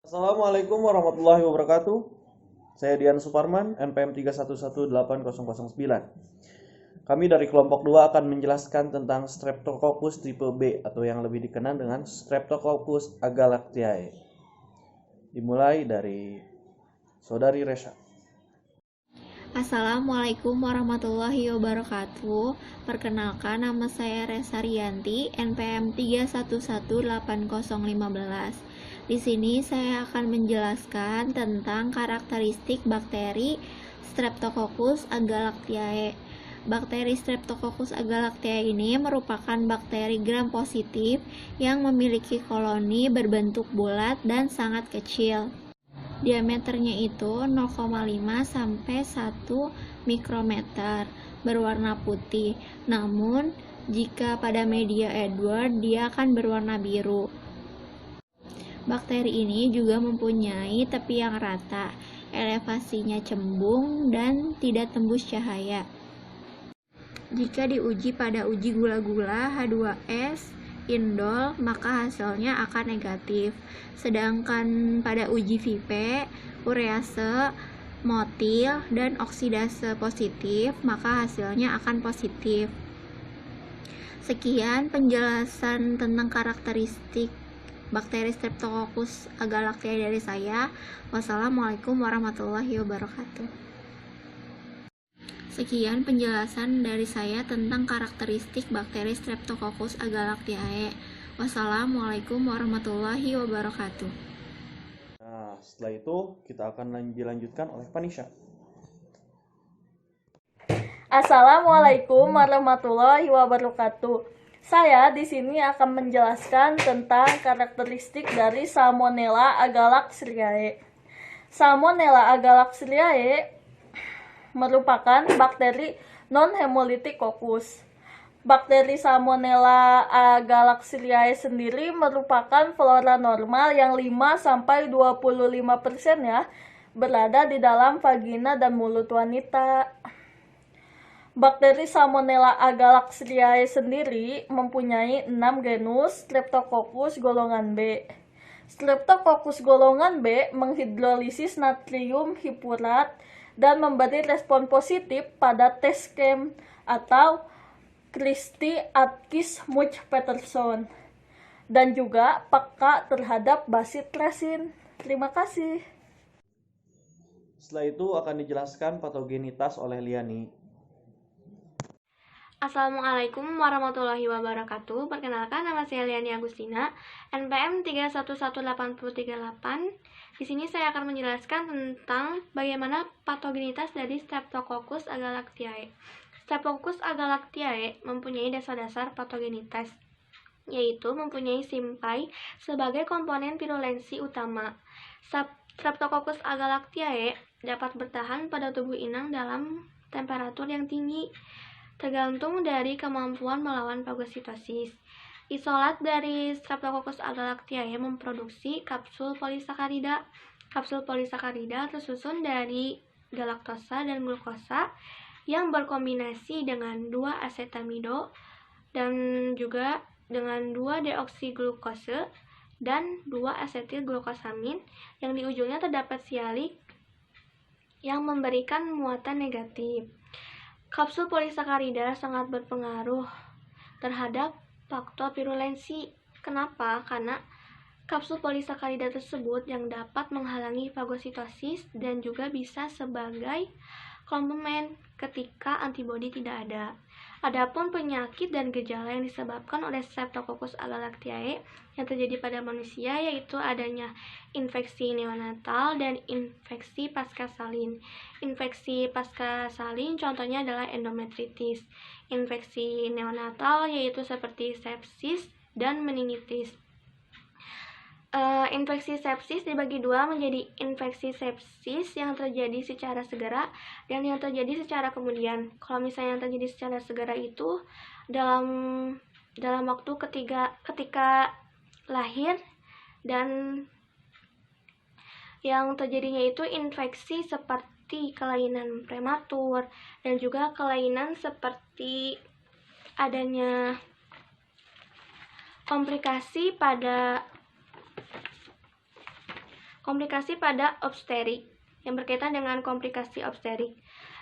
Assalamualaikum warahmatullahi wabarakatuh. Saya Dian Suparman, NPM 3118009. Kami dari kelompok 2 akan menjelaskan tentang Streptococcus tipe B atau yang lebih dikenal dengan Streptococcus agalactiae. Dimulai dari Saudari Resha. Assalamualaikum warahmatullahi wabarakatuh. Perkenalkan, nama saya Resa Rianti, NPM 3118015. Di sini saya akan menjelaskan tentang karakteristik bakteri Streptococcus agalactiae. Bakteri Streptococcus agalactiae ini merupakan bakteri gram positif yang memiliki koloni berbentuk bulat dan sangat kecil. Diameternya itu 0,5 sampai 1 mikrometer, berwarna putih. Namun, jika pada media Edward, dia akan berwarna biru. Bakteri ini juga mempunyai tepi yang rata, elevasinya cembung dan tidak tembus cahaya. Jika diuji pada uji gula-gula H2S indol, maka hasilnya akan negatif. Sedangkan pada uji VP, urease, motil, dan oksidase positif, maka hasilnya akan positif. Sekian penjelasan tentang karakteristik bakteri Streptococcus agalactiae dari saya. Wassalamualaikum warahmatullahi wabarakatuh. Sekian penjelasan dari saya tentang karakteristik bakteri Streptococcus agalactiae. Wassalamualaikum warahmatullahi wabarakatuh. Nah, setelah itu kita akan dilanjutkan oleh Panisha. Assalamualaikum warahmatullahi wabarakatuh. Saya di sini akan menjelaskan tentang karakteristik dari Salmonella agalactiae. Salmonella agalactiae merupakan bakteri non-hemolytic coccus. Bakteri Salmonella agalactiae sendiri merupakan flora normal yang 5-25% ya, berada di dalam vagina dan mulut wanita. Bakteri Salmonella agalactiae sendiri mempunyai 6 genus Streptococcus golongan B. Streptococcus golongan B menghidrolisis natrium hipurat dan memberi respon positif pada tes chem atau Christie-Atkins-Much-Peterson dan juga peka terhadap basit resin. Terima kasih. Setelah itu akan dijelaskan patogenitas oleh Liani. Assalamualaikum warahmatullahi wabarakatuh. Perkenalkan, nama saya Liani Agustina, NPM 3118038. Di sini saya akan menjelaskan tentang bagaimana patogenitas dari Streptococcus agalactiae. Streptococcus agalactiae mempunyai dasar-dasar patogenitas, yaitu mempunyai simpai sebagai komponen virulensi utama. Streptococcus agalactiae dapat bertahan pada tubuh inang dalam temperatur yang tinggi, tergantung dari kemampuan melawan fagositosis. Isolat dari Streptococcus agalactiae memproduksi kapsul polisakarida. Kapsul polisakarida tersusun dari galaktosa dan glukosa yang berkombinasi dengan 2 asetamido dan juga dengan 2 deoksiglukose dan 2 asetil glukosamin yang di ujungnya terdapat sialik yang memberikan muatan negatif. Kapsul polisakarida sangat berpengaruh terhadap faktor virulensi. Kenapa? Karena kapsul polisakarida tersebut yang dapat menghalangi fagositosis dan juga bisa sebagai komplement ketika antibodi tidak ada. Adapun penyakit dan gejala yang disebabkan oleh Streptococcus agalactiae yang terjadi pada manusia yaitu adanya infeksi neonatal dan infeksi pasca-salin. Infeksi pasca-salin contohnya adalah endometritis. Infeksi neonatal yaitu seperti sepsis dan meningitis. Infeksi sepsis dibagi dua menjadi infeksi sepsis yang terjadi secara segera dan yang terjadi secara kemudian. Kalau misalnya yang terjadi secara segera itu dalam waktu ketika lahir, dan yang terjadinya itu infeksi seperti kelainan prematur dan juga kelainan seperti adanya komplikasi pada komplikasi pada obstetrik, yang berkaitan dengan komplikasi obstetrik.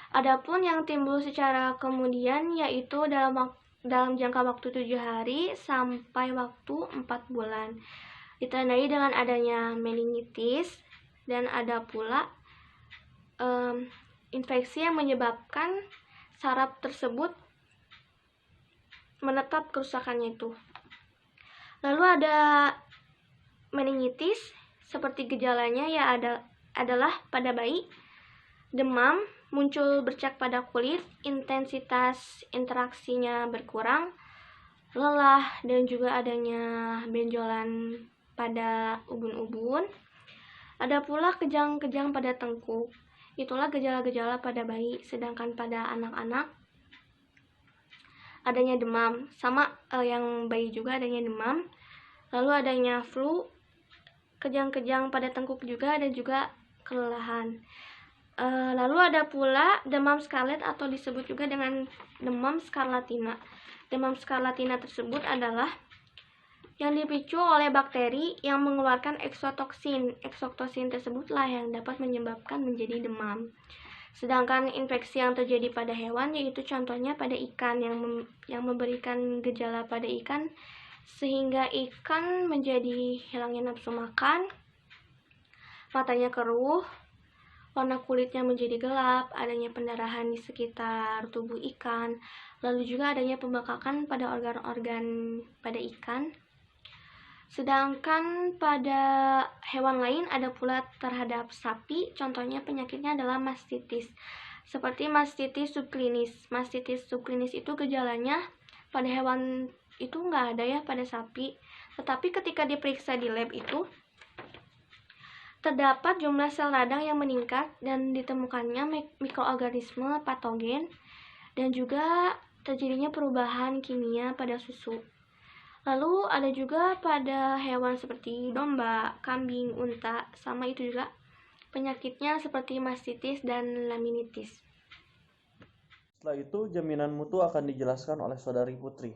Adapun yang timbul secara kemudian yaitu dalam jangka waktu 7 hari sampai waktu 4 bulan. Ditandai dengan adanya meningitis dan ada pula infeksi yang menyebabkan saraf tersebut menetap kerusakannya itu. Lalu ada meningitis, seperti gejalanya adalah pada bayi, demam, muncul bercak pada kulit, intensitas interaksinya berkurang, lelah, dan juga adanya benjolan pada ubun-ubun. Ada pula kejang-kejang pada tengkuk. Itulah gejala-gejala pada bayi, sedangkan pada anak-anak adanya demam, sama yang bayi juga adanya demam, lalu adanya flu, kejang-kejang pada tengkuk juga, dan juga kelelahan. Lalu ada pula demam scarlet atau disebut juga dengan demam skarlatina. Demam skarlatina tersebut adalah yang dipicu oleh bakteri yang mengeluarkan eksotoksin. Eksotoksin tersebutlah yang dapat menyebabkan menjadi demam. Sedangkan infeksi yang terjadi pada hewan yaitu contohnya pada ikan yang memberikan gejala pada ikan sehingga ikan menjadi hilangnya nafsu makan, matanya keruh, warna kulitnya menjadi gelap, adanya pendarahan di sekitar tubuh ikan, lalu juga adanya pembekakan pada organ-organ pada ikan. Sedangkan pada hewan lain ada pula terhadap sapi, contohnya penyakitnya adalah mastitis. Seperti mastitis subklinis. Mastitis subklinis itu gejalanya pada hewan itu nggak ada ya pada sapi. Tetapi ketika diperiksa di lab itu, terdapat jumlah sel radang yang meningkat dan ditemukannya mikroorganisme patogen dan juga terjadinya perubahan kimia pada susu. Lalu ada juga pada hewan seperti domba, kambing, unta, sama itu juga penyakitnya seperti mastitis dan laminitis. Setelah itu, jaminan mutu akan dijelaskan oleh Saudari Putri.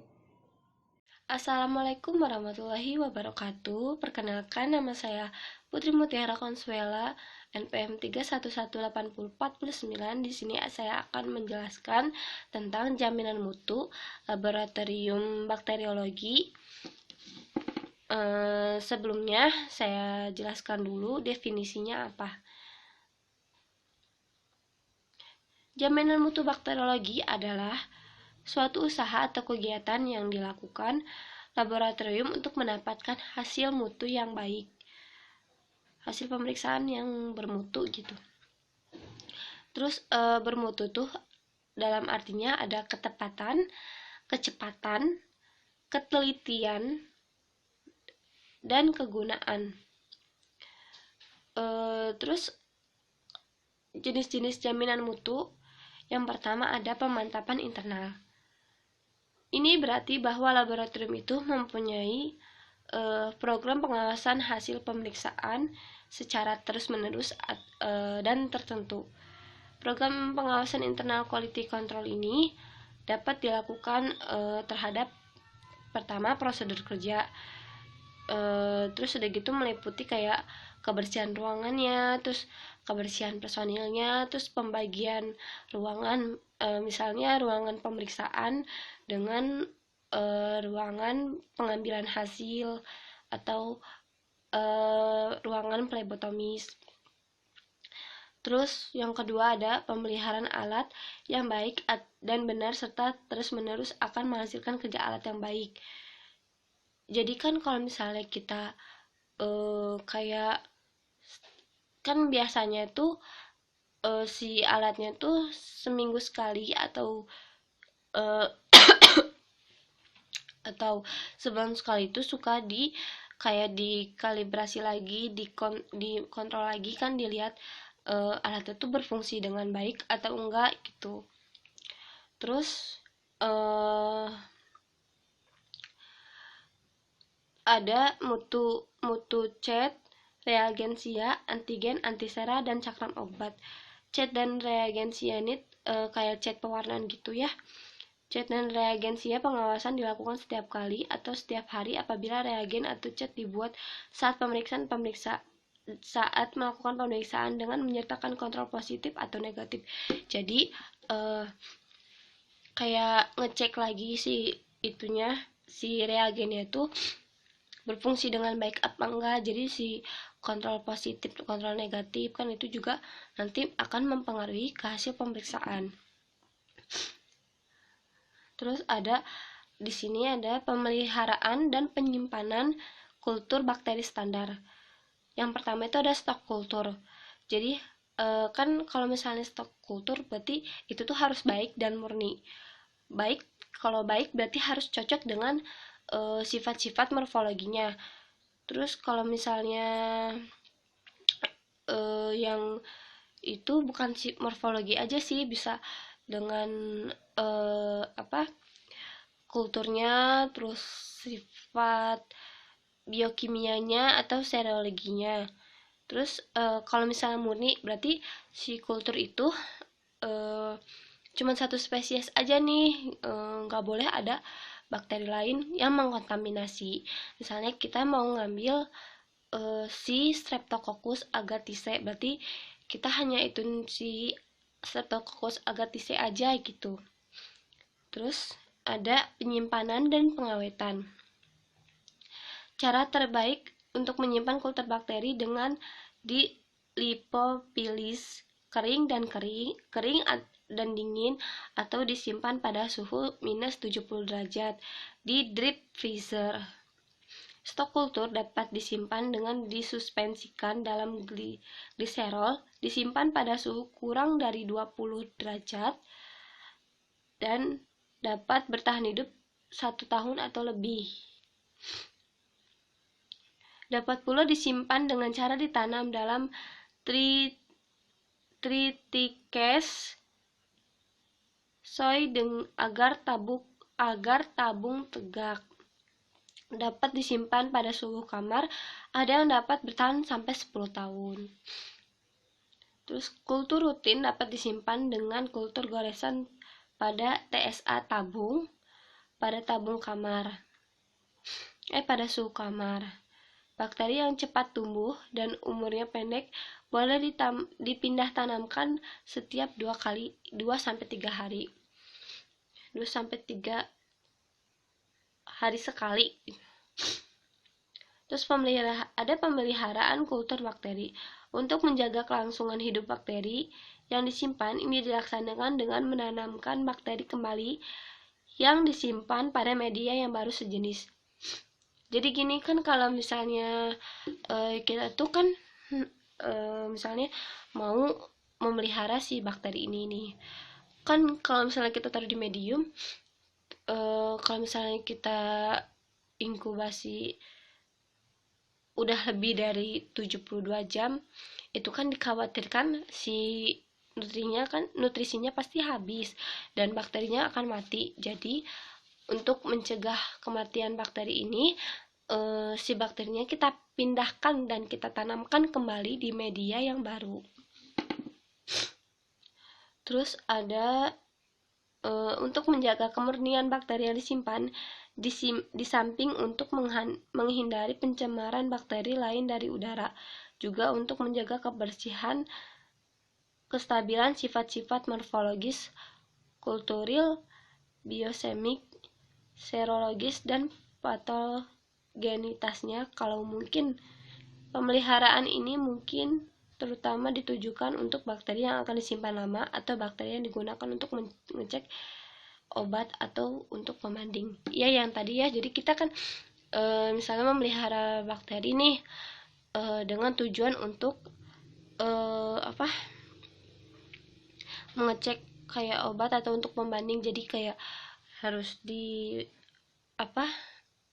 Assalamualaikum warahmatullahi wabarakatuh. Perkenalkan, nama saya Putri Mutiara Consuela, NPM 3118049. Di sini saya akan menjelaskan tentang jaminan mutu laboratorium bakteriologi. Sebelumnya saya jelaskan dulu definisinya apa. Jaminan mutu bakteriologi adalah suatu usaha atau kegiatan yang dilakukan laboratorium untuk mendapatkan hasil mutu yang baik, hasil pemeriksaan yang bermutu gitu. Terus bermutu tuh dalam artinya ada ketepatan, kecepatan, ketelitian, dan kegunaan. Terus jenis-jenis jaminan mutu, yang pertama ada pemantapan internal. Ini berarti bahwa laboratorium itu mempunyai program pengawasan hasil pemeriksaan secara terus-menerus dan tertentu. Program pengawasan internal quality control ini dapat dilakukan terhadap pertama prosedur kerja, terus udah gitu meliputi kayak kebersihan ruangannya, terus kebersihan personilnya, terus pembagian ruangan, misalnya ruangan pemeriksaan dengan ruangan pengambilan hasil atau ruangan plebotomis. Terus yang kedua ada pemeliharaan alat yang baik dan benar serta terus-menerus akan menghasilkan kerja alat yang baik. Jadi kan kalau misalnya kita kayak kan biasanya tuh si alatnya tuh seminggu sekali atau atau sebulan sekali itu suka kayak dikalibrasi lagi, dikontrol lagi, kan dilihat alatnya tuh berfungsi dengan baik atau enggak gitu. Terus ada mutu CET, reagensia, antigen, antisera, dan cakram obat. CET dan reagensia ini kayak CET pewarnaan gitu ya. CET dan reagensia pengawasan dilakukan setiap kali atau setiap hari apabila reagen atau CET dibuat saat pemeriksaan saat melakukan pemeriksaan dengan menyertakan kontrol positif atau negatif. Jadi kayak ngecek lagi si reagennya itu berfungsi dengan baik apa enggak. Jadi si kontrol positif, kontrol negatif kan itu juga nanti akan mempengaruhi ke hasil pemeriksaan. Terus di sini ada pemeliharaan dan penyimpanan kultur bakteri standar. Yang pertama itu ada stok kultur. Jadi kan kalau misalnya stok kultur berarti itu tuh harus baik dan murni. Kalau baik berarti harus cocok dengan sifat-sifat morfologinya. Terus kalau misalnya yang itu bukan morfologi aja sih, bisa dengan kulturnya, terus sifat biokimianya atau serologinya. Terus kalau misalnya murni berarti si kultur itu cuma satu spesies aja nih, nggak boleh ada bakteri lain yang mengkontaminasi. Misalnya kita mau ngambil si Streptococcus agathicae, berarti kita hanya itu si Streptococcus agathicae aja gitu. Terus ada penyimpanan dan pengawetan. Cara terbaik untuk menyimpan kultur bakteri dengan di lipofilis, kering dan dingin, atau disimpan pada suhu minus 70 derajat di deep freezer. Stok kultur dapat disimpan dengan disuspensikan dalam gliserol, disimpan pada suhu kurang dari 20 derajat, dan dapat bertahan hidup 1 tahun atau lebih. Dapat pula disimpan dengan cara ditanam dalam triticase soy agar tabung tegak. Dapat disimpan pada suhu kamar, ada yang dapat bertahan sampai 10 tahun. Terus kultur rutin dapat disimpan dengan kultur goresan pada TSA tabung, pada suhu kamar. Bakteri yang cepat tumbuh dan umurnya pendek boleh dipindah tanamkan setiap 2-3 hari. 2-3 hari sekali. Terus ada pemeliharaan kultur bakteri. Untuk menjaga kelangsungan hidup bakteri yang disimpan, ini dilaksanakan dengan menanamkan bakteri kembali yang disimpan pada media yang baru sejenis. Jadi gini kan, kalau misalnya kita tuh kan misalnya mau memelihara si bakteri ini nih, kan kalau misalnya kita taruh di medium, kalau misalnya kita inkubasi udah lebih dari 72 jam, itu kan dikhawatirkan si nutrisinya pasti habis dan bakterinya akan mati. Jadi untuk mencegah kematian bakteri ini, si bakterinya kita pindahkan dan kita tanamkan kembali di media yang baru. Terus ada untuk menjaga kemurnian bakteri yang disimpan, di samping untuk menghindari pencemaran bakteri lain dari udara, juga untuk menjaga kebersihan, kestabilan sifat-sifat morfologis, kulturil, biosemik, serologis, dan patogenitasnya. Kalau mungkin, pemeliharaan ini mungkin terutama ditujukan untuk bakteri yang akan disimpan lama atau bakteri yang digunakan untuk mengecek obat atau untuk pembanding. Ya, yang tadi ya, jadi kita kan misalnya memelihara bakteri nih dengan tujuan untuk mengecek kayak obat atau untuk pembanding. Jadi kayak harus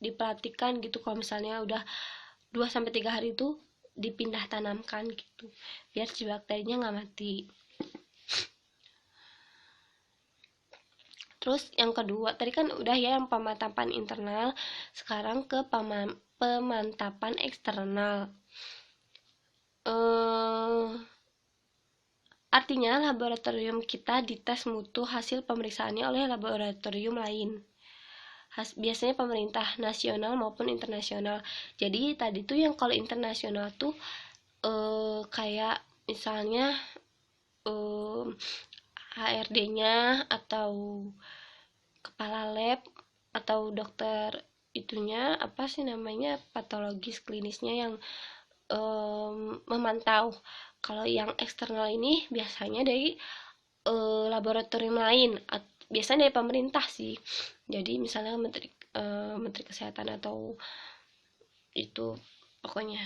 diperhatikan gitu, kalau misalnya udah 2-3 hari itu dipindah tanamkan gitu, biar si bakterinya nggak mati. Terus yang kedua, tadi kan udah ya yang pemantapan internal, sekarang ke pemantapan eksternal. Artinya laboratorium kita dites mutu hasil pemeriksaannya oleh laboratorium lain. Biasanya pemerintah nasional maupun internasional. Jadi tadi tuh yang kalau internasional tuh kayak misalnya HRD-nya atau kepala lab atau dokter itunya apa sih namanya, patologis klinisnya yang memantau. Kalau yang eksternal ini biasanya dari laboratorium lain, biasanya dari pemerintah sih. Jadi misalnya menteri kesehatan atau itu pokoknya.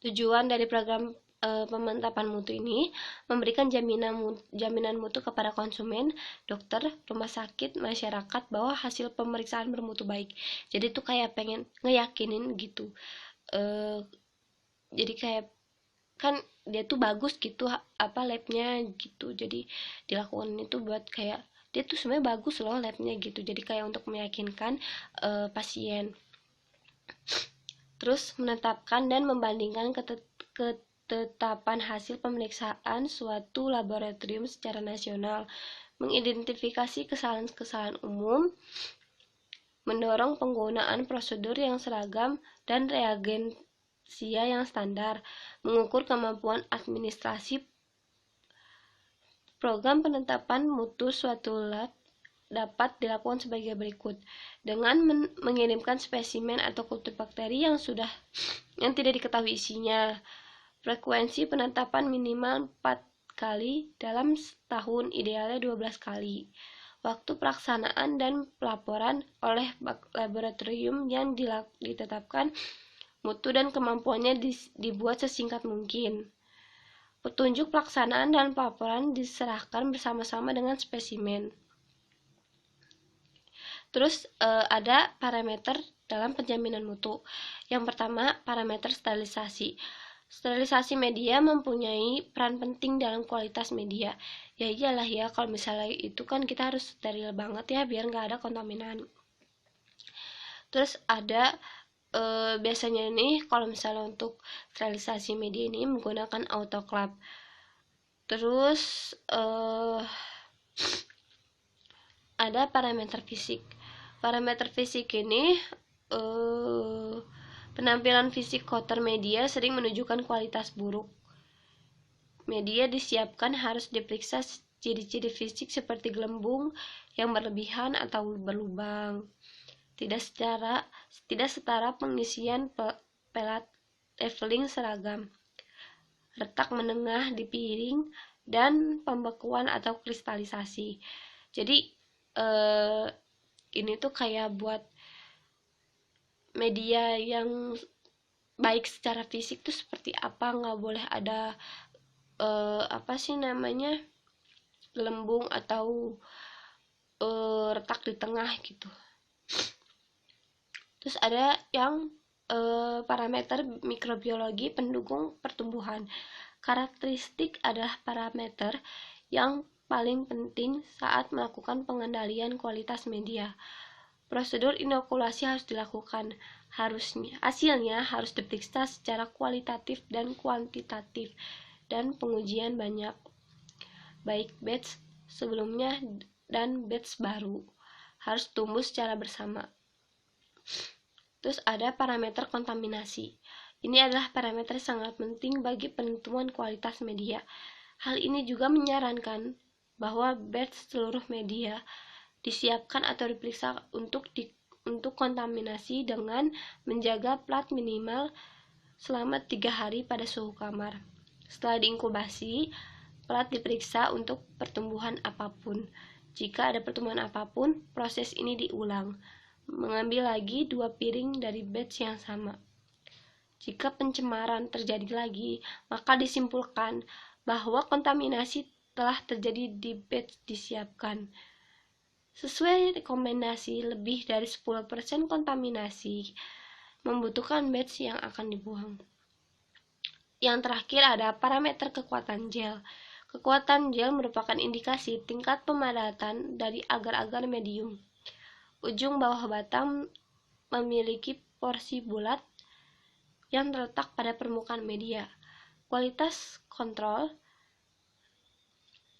Tujuan dari program pemantapan mutu ini memberikan jaminan mutu kepada konsumen, dokter, rumah sakit, masyarakat bahwa hasil pemeriksaan bermutu baik. Jadi tuh kayak pengen ngeyakinin gitu. Jadi kayak kan dia tuh bagus gitu apa labnya gitu. Jadi dilakukan itu buat kayak dia tuh sebenarnya bagus loh labnya gitu. Jadi kayak untuk meyakinkan pasien. Terus menetapkan dan membandingkan ketetapan hasil pemeriksaan suatu laboratorium secara nasional, mengidentifikasi kesalahan-kesalahan umum, mendorong penggunaan prosedur yang seragam dan reagensia yang standar, mengukur kemampuan administrasi. Program penetapan mutu suatu lab dapat dilakukan sebagai berikut, dengan mengirimkan spesimen atau kultur bakteri yang tidak diketahui isinya. Frekuensi penetapan minimal 4 kali dalam setahun, idealnya 12 kali. Waktu pelaksanaan dan pelaporan oleh laboratorium yang ditetapkan mutu dan kemampuannya dibuat sesingkat mungkin. Petunjuk pelaksanaan dan pelaporan diserahkan bersama-sama dengan spesimen. Terus ada parameter dalam penjaminan mutu. Yang pertama, parameter sterilisasi. Sterilisasi media mempunyai peran penting dalam kualitas media. Ya iyalah ya, kalau misalnya itu kan kita harus steril banget ya biar nggak ada kontaminan. Terus ada biasanya nih kalau misalnya untuk sterilisasi media ini menggunakan autoclave. Terus ada parameter fisik. Parameter fisik ini penampilan fisik kotor media sering menunjukkan kualitas buruk. Media disiapkan harus diperiksa ciri-ciri fisik seperti gelembung yang berlebihan atau berlubang. Tidak setara pengisian pelat leveling seragam. Retak menengah di piring dan pembekuan atau kristalisasi. Jadi ini tuh kayak buat media yang baik secara fisik tuh seperti apa, nggak boleh ada apa sih namanya, gelembung atau retak di tengah gitu. Terus ada yang parameter mikrobiologi pendukung pertumbuhan. Karakteristik adalah parameter yang paling penting saat melakukan pengendalian kualitas media. Prosedur inokulasi harus dilakukan. Hasilnya harus diperiksa secara kualitatif dan kuantitatif, dan pengujian banyak, baik batch sebelumnya dan batch baru, harus tumbuh secara bersama. Terus ada parameter kontaminasi. Ini adalah parameter sangat penting bagi penentuan kualitas media. Hal ini juga menyarankan bahwa batch seluruh media disiapkan atau diperiksa untuk kontaminasi dengan menjaga plat minimal selama 3 hari pada suhu kamar. Setelah diinkubasi, plat diperiksa untuk pertumbuhan apapun. Jika ada pertumbuhan apapun, proses ini diulang. Mengambil lagi 2 piring dari batch yang sama. Jika pencemaran terjadi lagi, maka disimpulkan bahwa kontaminasi telah terjadi di batch disiapkan. Sesuai rekomendasi, lebih dari 10% kontaminasi membutuhkan batch yang akan dibuang. Yang terakhir ada parameter kekuatan gel. Kekuatan gel merupakan indikasi tingkat pemadatan dari agar-agar medium. Ujung bawah batang memiliki porsi bulat yang terletak pada permukaan media. Kualitas kontrol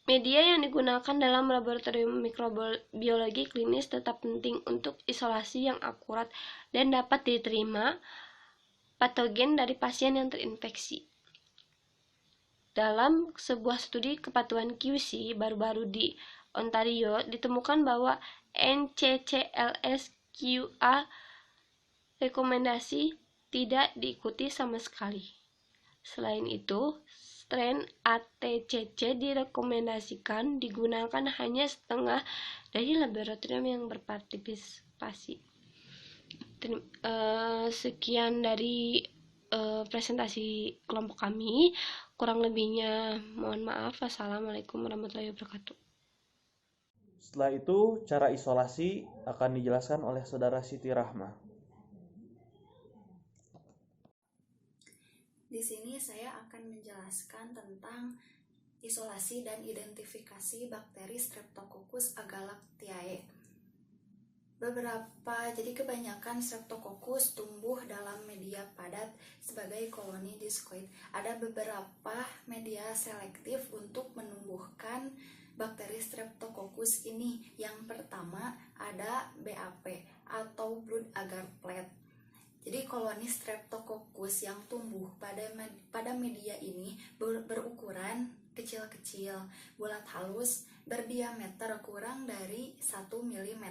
media yang digunakan dalam laboratorium mikrobiologi klinis tetap penting untuk isolasi yang akurat dan dapat diterima patogen dari pasien yang terinfeksi. Dalam sebuah studi kepatuhan QC baru-baru di Ontario, ditemukan bahwa NCCLS-QA rekomendasi tidak diikuti sama sekali. Selain itu, strain ATCC direkomendasikan digunakan hanya setengah dari laboratorium yang berpartisipasi. Sekian dari presentasi kelompok kami. Kurang lebihnya mohon maaf. Wassalamualaikum warahmatullahi wabarakatuh. Setelah itu, cara isolasi akan dijelaskan oleh Saudara Siti Rahma. Di sini saya akan menjelaskan tentang isolasi dan identifikasi bakteri Streptococcus agalactiae. Jadi kebanyakan Streptococcus tumbuh dalam media padat sebagai koloni diskoid. Ada beberapa media selektif untuk menumbuhkan bakteri Streptococcus ini. Yang pertama ada BAP atau blood agar plate. Jadi koloni Streptococcus yang tumbuh pada media ini berukuran kecil-kecil, bulat halus, berdiameter kurang dari 1 mm.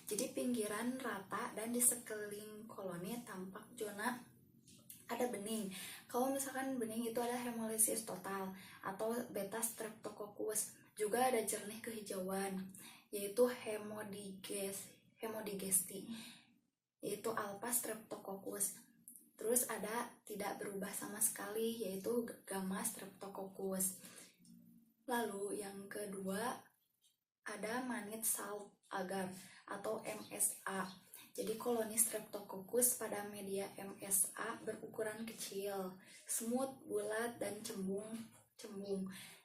Jadi pinggiran rata dan di sekeliling koloni tampak zona ada bening. Kalau misalkan bening itu ada hemolisis total atau beta Streptococcus. Juga ada jernih kehijauan, yaitu hemodigesty, yaitu alpha Streptococcus. Terus ada tidak berubah sama sekali, yaitu gamma Streptococcus. Lalu yang kedua ada manid salt agar atau MSA. Jadi koloni Streptococcus pada media MSA berukuran kecil, smooth, bulat, dan cembung.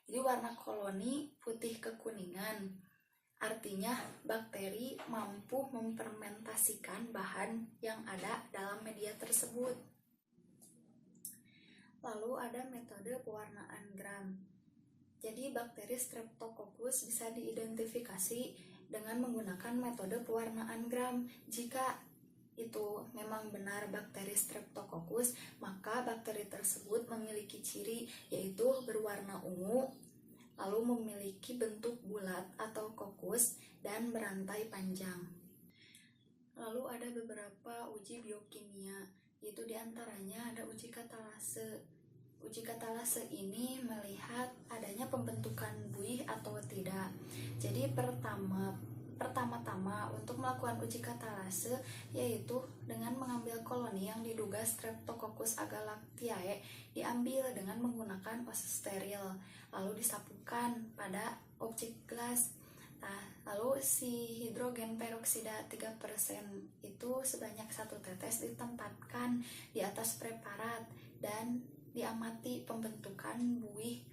Jadi warna koloni putih kekuningan. Artinya bakteri mampu memfermentasikan bahan yang ada dalam media tersebut. Lalu ada metode pewarnaan gram. Jadi bakteri Streptococcus bisa diidentifikasi dengan menggunakan metode pewarnaan gram. Jika itu memang benar bakteri Streptococcus, maka bakteri tersebut memiliki ciri yaitu berwarna ungu, lalu memiliki bentuk bulat atau kokus dan berantai panjang. Lalu ada beberapa uji biokimia, yaitu diantaranya ada uji katalase. Uji katalase ini melihat adanya pembentukan buih atau tidak. Jadi pertama-tama untuk melakukan uji katalase yaitu dengan mengambil koloni yang diduga Streptococcus agalactiae, diambil dengan menggunakan oses steril, lalu disapukan pada objek gelas. Lalu si hidrogen peroksida 3% itu sebanyak 1 tetes ditempatkan di atas preparat dan diamati pembentukan buih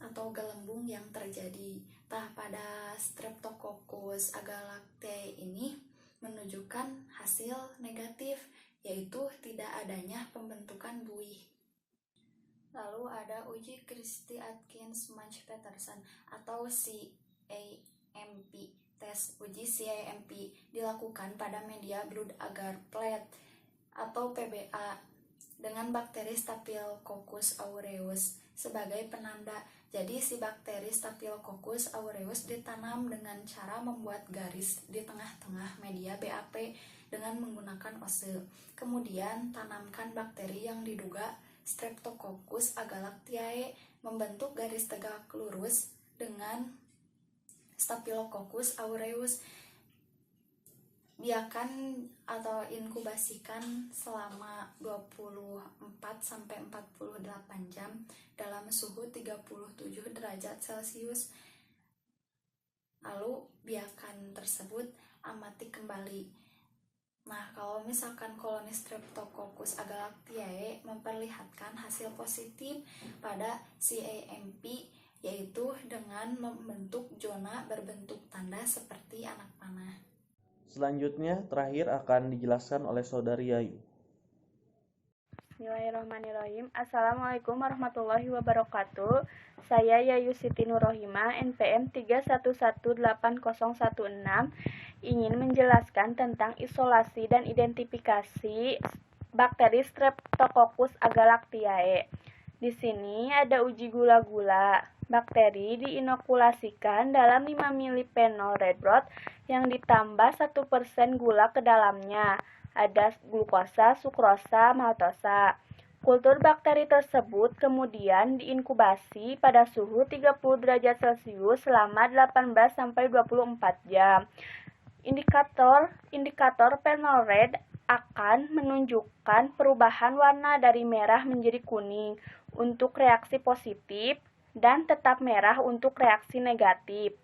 atau gelembung yang terjadi. Pada Streptococcus agalactiae ini menunjukkan hasil negatif, yaitu tidak adanya pembentukan buih. Lalu ada uji Christie-Atkins-Munch-Peterson atau CAMP. Tes uji CAMP dilakukan pada media blood agar plate atau PBA dengan bakteri Staphylococcus aureus sebagai penanda. Jadi si bakteri Staphylococcus aureus ditanam dengan cara membuat garis di tengah-tengah media BAP dengan menggunakan ose. Kemudian tanamkan bakteri yang diduga Streptococcus agalactiae membentuk garis tegak lurus dengan Staphylococcus aureus. Biarkan atau inkubasikan selama 24-48 jam dalam suhu 37 derajat Celcius. Lalu biarkan tersebut amati kembali. Nah, kalau misalkan koloni Streptococcus agalactiae memperlihatkan hasil positif pada CAMP, yaitu dengan membentuk zona berbentuk tanda seperti anak panah. Selanjutnya, terakhir akan dijelaskan oleh Saudari Yayu. Bismillahirrahmanirrahim. Assalamualaikum warahmatullahi wabarakatuh. Saya Yayu Siti Nurrohimah, NPM 3118016, ingin menjelaskan tentang isolasi dan identifikasi bakteri Streptococcus agalactiae. Di sini ada uji gula-gula. Bakteri diinokulasikan dalam 5 ml phenol red broth yang ditambah 1% gula ke dalamnya. Ada glukosa, sukrosa, maltosa. Kultur bakteri tersebut kemudian diinkubasi pada suhu 30 derajat Celcius selama 18-24 jam. Indikator phenol red akan menunjukkan perubahan warna dari merah menjadi kuning untuk reaksi positif dan tetap merah untuk reaksi negatif.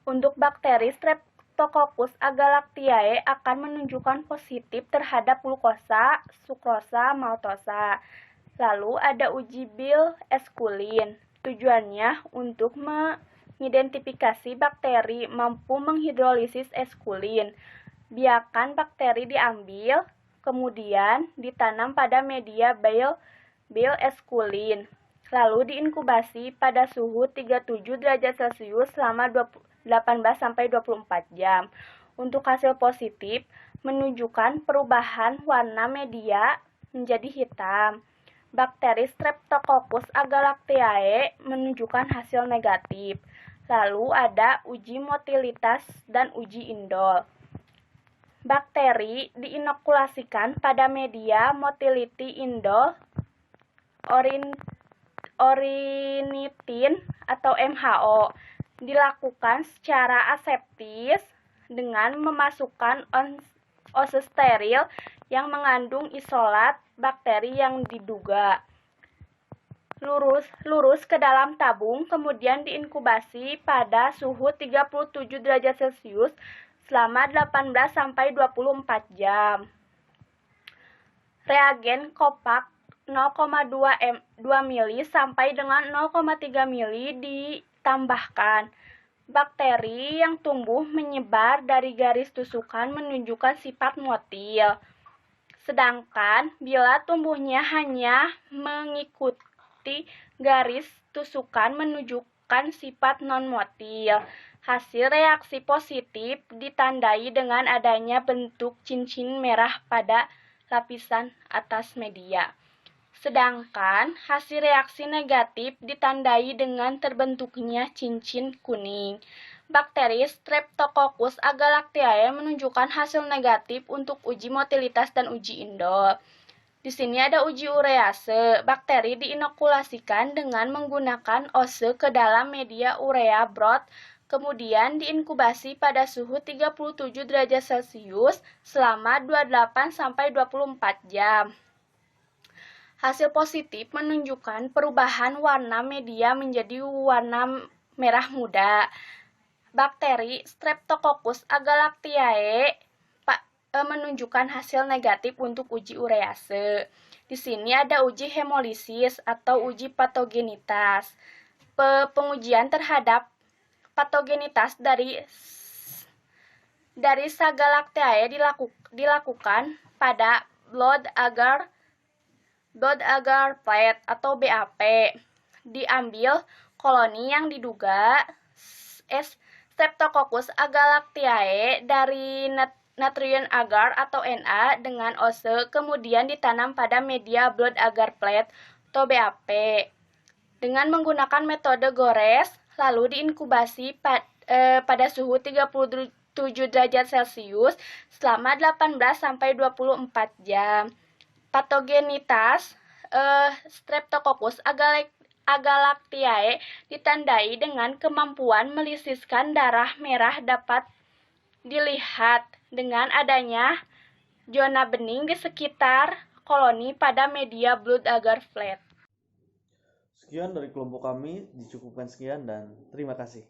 Untuk bakteri Streptococcus agalactiae akan menunjukkan positif terhadap glukosa, sukrosa, maltosa. Lalu ada uji Bill eskulin. Tujuannya untuk mengidentifikasi bakteri mampu menghidrolisis eskulin. Biarkan bakteri diambil, kemudian ditanam pada media Bill eskulin. Lalu diinkubasi pada suhu 37 derajat Celcius selama 18-24 jam. Untuk hasil positif, menunjukkan perubahan warna media menjadi hitam. Bakteri Streptococcus agalactiae menunjukkan hasil negatif. Lalu ada uji motilitas dan uji indol. Bakteri diinokulasikan pada media motility indol ornithin atau MHO. Dilakukan secara aseptis dengan memasukkan ose steril yang mengandung isolat bakteri yang diduga. Lurus ke dalam tabung, kemudian diinkubasi pada suhu 37 derajat Celcius selama 18-24 jam. Reagen kompak 0,2 mili sampai dengan 0,3 mili ditambahkan. Bakteri yang tumbuh menyebar dari garis tusukan menunjukkan sifat motil. Sedangkan bila tumbuhnya hanya mengikuti garis tusukan menunjukkan sifat non-motil. Hasil reaksi positif ditandai dengan adanya bentuk cincin merah pada lapisan atas media. Sedangkan hasil reaksi negatif ditandai dengan terbentuknya cincin kuning. Bakteri Streptococcus agalactiae menunjukkan hasil negatif untuk uji motilitas dan uji indol. Di sini ada uji urease. Bakteri diinokulasikan dengan menggunakan ose ke dalam media urea broth, kemudian diinkubasi pada suhu 37 derajat Celcius selama 28-24 jam. Hasil positif menunjukkan perubahan warna media menjadi warna merah muda. Bakteri Streptococcus agalactiae menunjukkan hasil negatif untuk uji urease. Di sini ada uji hemolisis atau uji patogenitas. Pengujian terhadap patogenitas dari Sagalactiae dilakukan pada blood agar plate atau BAP. Diambil koloni yang diduga Streptococcus agalactiae dari natrium agar atau Na dengan ose, kemudian ditanam pada media blood agar plate atau BAP dengan menggunakan metode gores, lalu diinkubasi pada suhu 37 derajat Celcius selama 18-24 jam. Patogenitas Streptococcus agalactiae ditandai dengan kemampuan melisiskan darah merah dapat dilihat dengan adanya zona bening di sekitar koloni pada media blood agar plate. Sekian dari kelompok kami, dicukupkan sekian dan terima kasih.